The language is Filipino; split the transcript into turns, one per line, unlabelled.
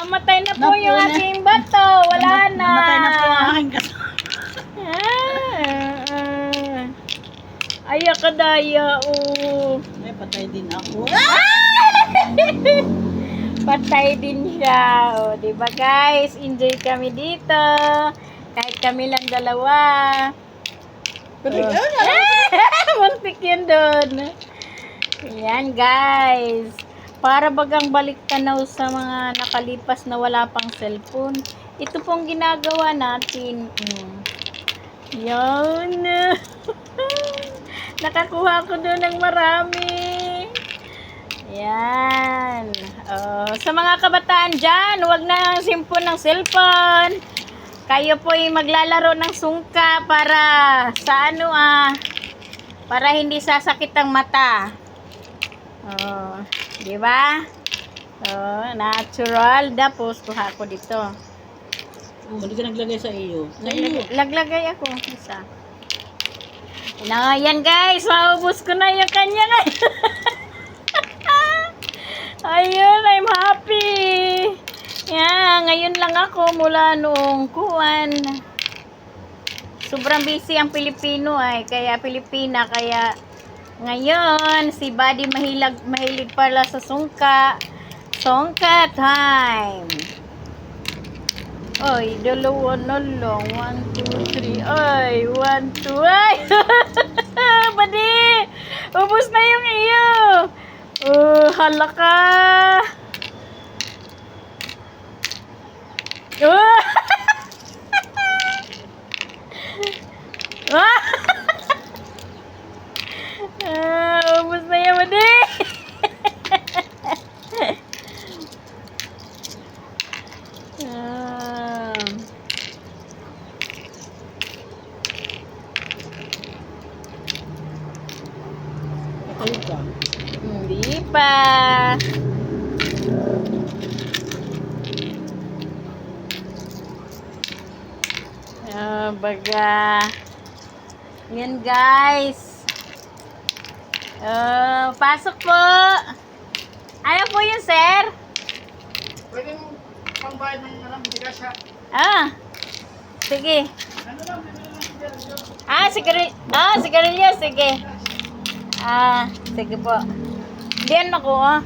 Namatay na po yung aking bato. Wala na.
Namatay na po ang aking kasama.
Ay, akadaya. Oh.
Ay, patay din ako.
Patay din siya. O, diba guys? Enjoy kami dito. Kahit kami lang dalawa. Muntik yun doon. Ayan guys. Para bagang balik tanaw sa mga nakalipas na wala pang cellphone. Ito pong ginagawa natin. Yan. Nakakuha ko doon ng marami. Yan. Sa mga kabataan dyan, huwag na simpon ng cellphone. Kayo po ay maglalaro ng sungka para sa para hindi sasakit ang mata. Di ba? Natural. Tapos kuha ko dito.
Hindi ka naglagay sa iyo.
Laglagay ako isa. Yan guys, maubos ko na yung kanya guys. Ayun, I'm happy. Yan, ngayon lang ako mula noong kuwan. Sobrang busy ang Pilipino Pilipina, kaya ngayon si Buddy mahilig pala sa sungka. Sungka time. Oy, dalawa na lang. 1, 2, 3. Ay, 1, 2. Ay! Buddy! Ubus na yung iyo. Hala ka. Ubus na yung Buddy.
Patay ka.
Hindi pa. Baga. Yan guys. Pasok po. Ano po yun, sir?
Pwede mo pangbayad ng bigas ha?
Sige.
Ano lang,
Sigarilyo, sige. Sige po. Diyan ako,